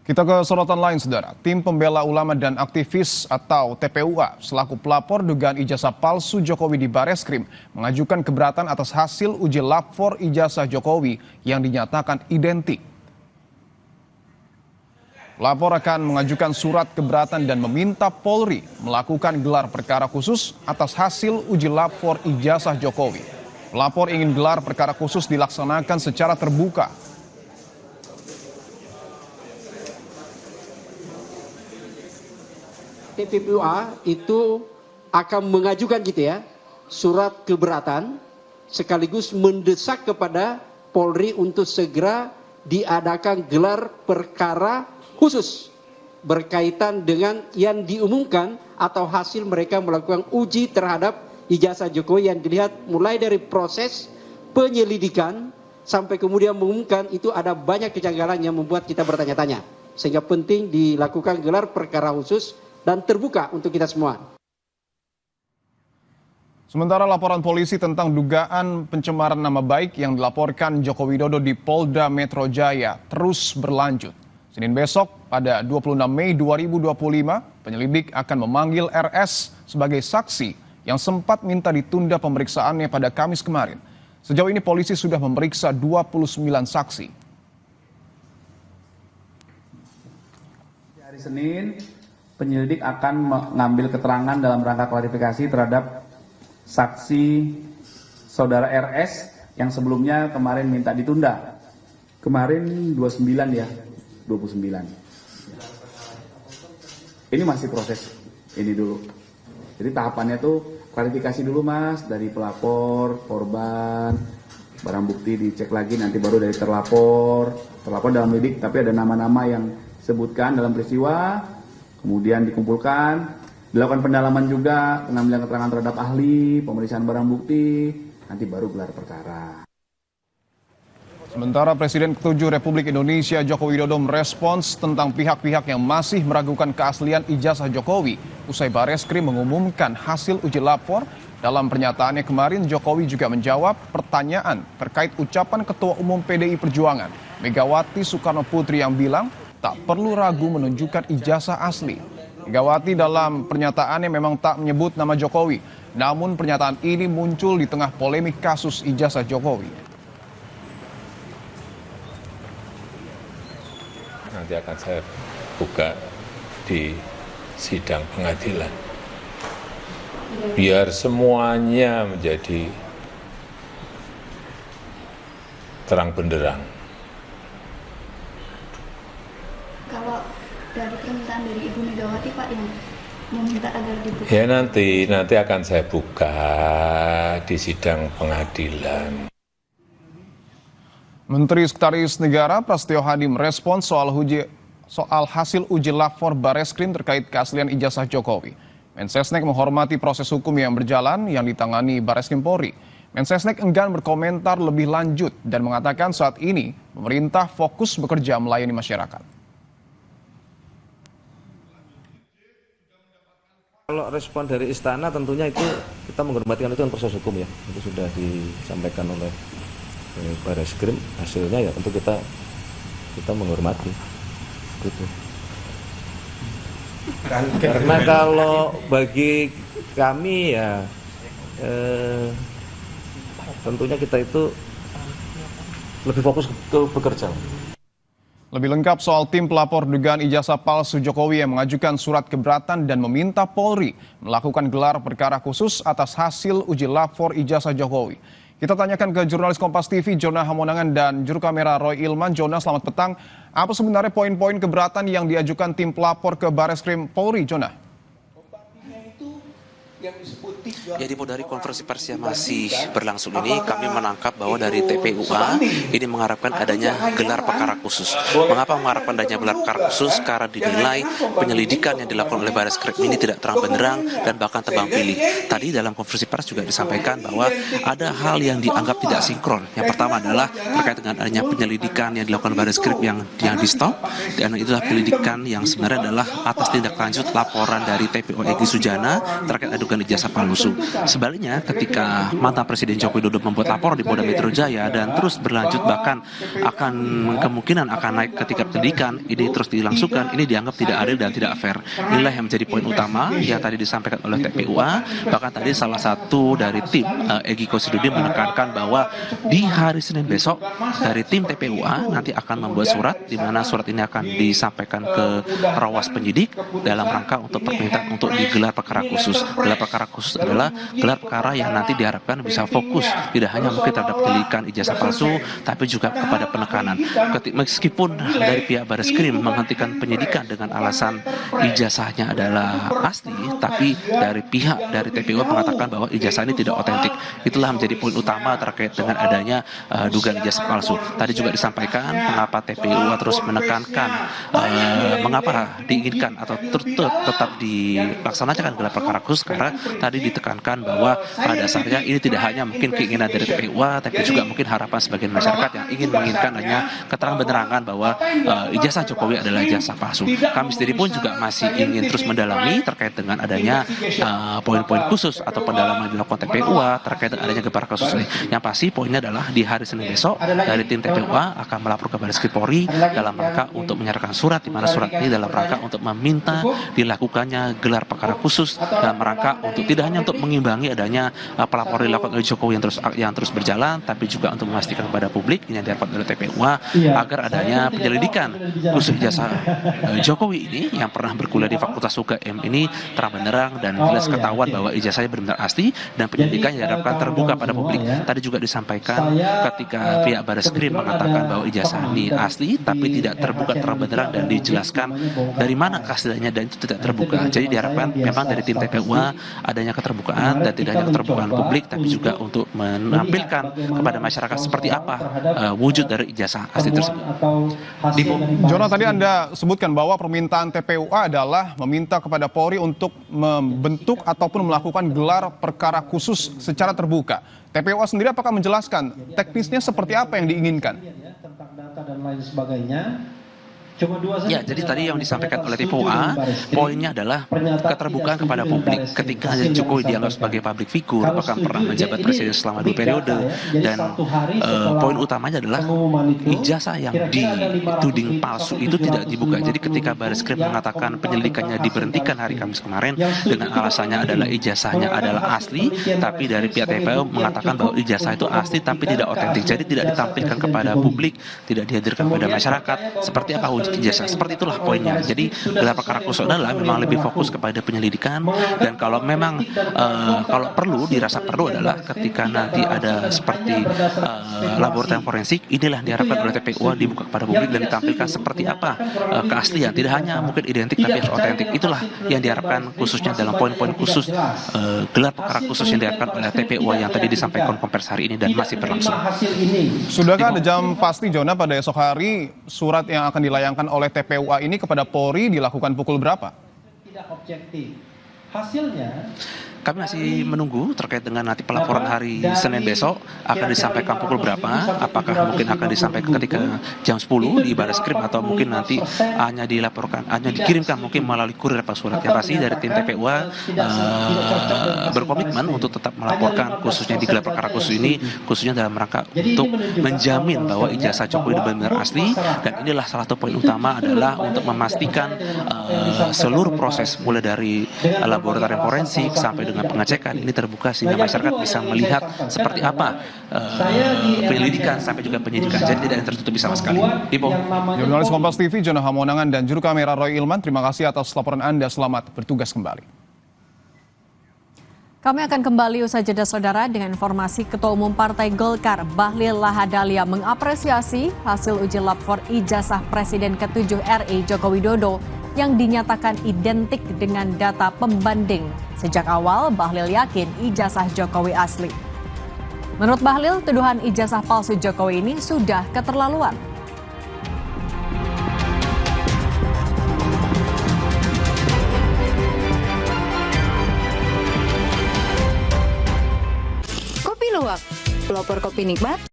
Kita ke sorotan lain, saudara. Tim Pembela Ulama dan Aktivis atau TPUA selaku pelapor dugaan ijazah palsu Jokowi di Bareskrim mengajukan keberatan atas hasil uji lapor ijazah Jokowi yang dinyatakan identik. Pelapor akan mengajukan surat keberatan dan meminta Polri melakukan gelar perkara khusus atas hasil uji lapor ijazah Jokowi. Pelapor ingin gelar perkara khusus dilaksanakan secara terbuka. TPUA itu akan mengajukan surat keberatan sekaligus mendesak kepada Polri untuk segera diadakan gelar perkara khusus berkaitan dengan yang diumumkan atau hasil mereka melakukan uji terhadap ijazah Jokowi yang dilihat mulai dari proses penyelidikan sampai kemudian mengumumkan. Itu ada banyak kejanggalan yang membuat kita bertanya-tanya, sehingga penting dilakukan gelar perkara khusus dan terbuka untuk kita semua. Sementara laporan polisi tentang dugaan pencemaran nama baik yang dilaporkan Joko Widodo di Polda Metro Jaya terus berlanjut. Senin besok pada 26 Mei 2025, penyelidik akan memanggil RS sebagai saksi yang sempat minta ditunda pemeriksaannya pada Kamis kemarin. Sejauh ini polisi sudah memeriksa 29 saksi. Hari Senin, penyelidik akan mengambil keterangan dalam rangka klarifikasi terhadap saksi saudara RS yang sebelumnya kemarin minta ditunda. Kemarin 29 ya, 29. Ini masih proses ini dulu. Jadi tahapannya tuh klarifikasi dulu Mas, dari pelapor, korban, barang bukti dicek lagi, nanti baru dari terlapor dalam lidik, tapi ada nama-nama yang disebutkan dalam peristiwa. Kemudian dikumpulkan, dilakukan pendalaman juga, pengambilan keterangan terhadap ahli, pemeriksaan barang bukti, nanti baru gelar perkara. Sementara Presiden ke-7 Republik Indonesia Joko Widodo merespons tentang pihak-pihak yang masih meragukan keaslian ijazah Jokowi. Usai Bareskrim mengumumkan hasil uji lapor, dalam pernyataannya kemarin Jokowi juga menjawab pertanyaan terkait ucapan Ketua Umum PDI Perjuangan Megawati Soekarno Putri yang bilang tak perlu ragu menunjukkan ijazah asli. Megawati dalam pernyataannya memang tak menyebut nama Jokowi, namun pernyataan ini muncul di tengah polemik kasus ijazah Jokowi. Nanti akan saya buka di sidang pengadilan. Biar semuanya menjadi terang benderang. Kalau dari permintaan dari Ibu Megawati Pak yang meminta agar dibuka. Ya nanti akan saya buka di sidang pengadilan. Menteri Sekretaris Negara Prasetyo Hadi merespons soal hasil uji lapor Bareskrim terkait keaslian ijazah Jokowi. Mensesnek menghormati proses hukum yang berjalan yang ditangani Bareskrim Polri. Mensesnek enggan berkomentar lebih lanjut dan mengatakan saat ini pemerintah fokus bekerja melayani masyarakat. Kalau respon dari istana tentunya itu kita menghormati, itu kan proses hukum ya, itu sudah disampaikan oleh Bareskrim, hasilnya ya tentu kita menghormati gitu. Karena kalau bagi kami ya tentunya kita itu lebih fokus ke bekerja. Lebih lengkap soal tim pelapor dugaan ijazah palsu Jokowi yang mengajukan surat keberatan dan meminta Polri melakukan gelar perkara khusus atas hasil uji lapor ijazah Jokowi. Kita tanyakan ke jurnalis Kompas TV, Jona Hamonangan, dan juru kamera Roy Ilman. Jona, selamat petang. Apa sebenarnya poin-poin keberatan yang diajukan tim pelapor ke Bareskrim Polri, Jona? Jadi dari konferensi pers yang masih berlangsung ini, kami menangkap bahwa dari TPUA ini mengharapkan adanya gelar perkara khusus. Mengapa mengharapkan adanya gelar perkara khusus? Karena dinilai penyelidikan yang dilakukan oleh Bareskrim ini tidak terang benderang dan bahkan tebang pilih. Tadi dalam konferensi pers juga disampaikan bahwa ada hal yang dianggap tidak sinkron. Yang pertama adalah terkait dengan adanya penyelidikan yang dilakukan Bareskrim yang di stop, dan itulah penyelidikan yang sebenarnya adalah atas tindak lanjut laporan dari TPO Egy Sujana terkait dugaan ijazah palsu. Sebaliknya, ketika mantan Presiden Joko Widodo membuat laporan di Polda Metro Jaya dan terus berlanjut bahkan akan kemungkinan akan naik ke tingkat pendidikan, ini terus dilangsungkan, ini dianggap tidak adil dan tidak fair. Inilah yang menjadi poin utama yang tadi disampaikan oleh TPUA. Bahkan tadi salah satu dari tim Egy Kossudin menekankan bahwa di hari Senin besok dari tim TPUA nanti akan membuat surat, di mana surat ini akan disampaikan ke Rawas Penyidik dalam rangka untuk permintaan untuk digelar perkara khusus. Gelar perkara khusus adalah gelar perkara yang nanti diharapkan bisa fokus tidak hanya mungkin terhadap penyelidikan ijazah palsu, tapi juga kepada penekanan. Meskipun dari pihak Bareskrim menghentikan penyidikan dengan alasan ijazahnya adalah asli, tapi dari pihak dari TPU mengatakan bahwa ijazah ini tidak otentik. Itulah menjadi poin utama terkait dengan adanya dugaan ijazah palsu. Tadi juga disampaikan mengapa TPU terus menekankan mengapa diinginkan atau tetap dilaksanakan gelar perkara khusus, karena tadi ditekankan bahwa pada dasarnya ini tidak hanya mungkin keinginan dari TPU, tapi juga mungkin harapan sebagian masyarakat yang menginginkan hanya keterangan penerangan bahwa ijazah Jokowi adalah ijazah palsu. Kami sendiri pun juga masih ingin terus mendalami terkait dengan adanya poin-poin khusus atau pendalaman dilakukan TPUA terkait dengan adanya gelar kasus ini. Yang pasti poinnya adalah di hari Senin besok dari tim TPUA akan melapor ke Bareskrim Polri dalam rangka untuk menyerahkan surat, di mana surat ini dalam rangka untuk meminta dilakukannya gelar perkara khusus dalam rangka untuk tidak hanya untuk mengimbangi adanya pelapor dilakukan oleh Jokowi yang terus berjalan, tapi juga untuk memastikan kepada publik ini yang diharapkan oleh TPUA agar adanya penyelidikan khusus ijazah Jokowi ini yang pernah berkuliah di Fakultas UGM ini terang benderang dan jelas ketahuan bahwa ijazahnya benar-benar asli dan penyelidikan yang diharapkan terbuka pada publik. Tadi juga disampaikan ketika pihak Bareskrim mengatakan bahwa ijazah ini asli tapi tidak terbuka terang benderang dan dijelaskan dari mana keasliannya dan itu tidak terbuka. Jadi diharapkan memang dari tim TPUA adanya keterbukaan dan tidak hanya keterbukaan publik tapi juga untuk menampilkan kepada masyarakat seperti apa wujud dari ijazah asli tersebut. Jona, tadi Anda sebutkan bahwa permintaan TPUA adalah meminta kepada Polri untuk membentuk ataupun melakukan gelar perkara khusus secara terbuka. TPUA sendiri apakah menjelaskan teknisnya seperti apa yang diinginkan? Tentang data dan lain sebagainya. Ya, jadi tadi yang disampaikan oleh TPUA, poinnya adalah keterbukaan kepada publik. Ketika Jokowi dianggap sebagai public figure, bahkan pernah menjabat presiden selama 2 periode, dan poin utamanya adalah ijazah yang dituding palsu itu tidak dibuka. Jadi ketika Bareskrim mengatakan penyelidikannya diberhentikan hari Kamis kemarin dengan alasannya adalah ijazahnya adalah asli, tapi dari pihak TPU mengatakan bahwa ijazah itu asli tapi tidak otentik. Jadi tidak ditampilkan kepada publik, tidak dihadirkan kepada masyarakat. Seperti apa wujud ijazah, seperti itulah poinnya. Jadi gelar perkara khusus adalah memang lebih fokus kepada penyelidikan, dan kalau memang kalau perlu dirasa perlu adalah ketika nanti ada seperti laboratorium forensik, inilah diharapkan oleh TPU dibuka kepada publik dan ditampilkan seperti apa keaslian, tidak hanya mungkin identik tapi harus otentik. Itulah yang diharapkan khususnya dalam poin-poin khusus gelar perkara khusus yang diharapkan oleh TPU yang tadi disampaikan konferensi hari ini dan masih berlangsung. Sudahkah ada jam pasti, Jona, pada esok hari surat yang akan dilayangkan oleh TPUA ini kepada Polri dilakukan pukul berapa? Tidak objektif. Hasilnya Kami masih menunggu terkait dengan nanti pelaporan hari Senin besok akan disampaikan pukul berapa, apakah mungkin akan disampaikan ketika jam 10 di Bareskrim atau mungkin nanti hanya dilaporkan, hanya dikirimkan mungkin melalui kurir apa surat. Yang pasti dari tim TPUA berkomitmen untuk tetap melaporkan khususnya di gelar perkara khusus ini, khususnya dalam rangka untuk menjamin bahwa ijazah Jokowi benar-benar asli, dan inilah salah satu poin utama adalah untuk memastikan seluruh proses mulai dari laboratorium forensik sampai dengan pengecekan ini terbuka sehingga masyarakat bisa melihat seperti apa penyelidikan sampai juga penyidikan. Jadi tidak tertutupi sama sekali. Jurnalis Kompas TV Jona Hamonangan dan juru kamera Roy Ilman, terima kasih atas laporan Anda. Selamat bertugas kembali. Kami akan kembali usai jeda, saudara, dengan informasi Ketua Umum Partai Golkar Bahlil Lahadalia mengapresiasi hasil uji lab for ijazah Presiden ke-7 RI Joko Widodo yang dinyatakan identik dengan data pembanding. Sejak awal, Bahlil yakin ijazah Jokowi asli. Menurut Bahlil, tuduhan ijazah palsu Jokowi ini sudah keterlaluan. Kopi Luwak, pelopor kopi nikmat.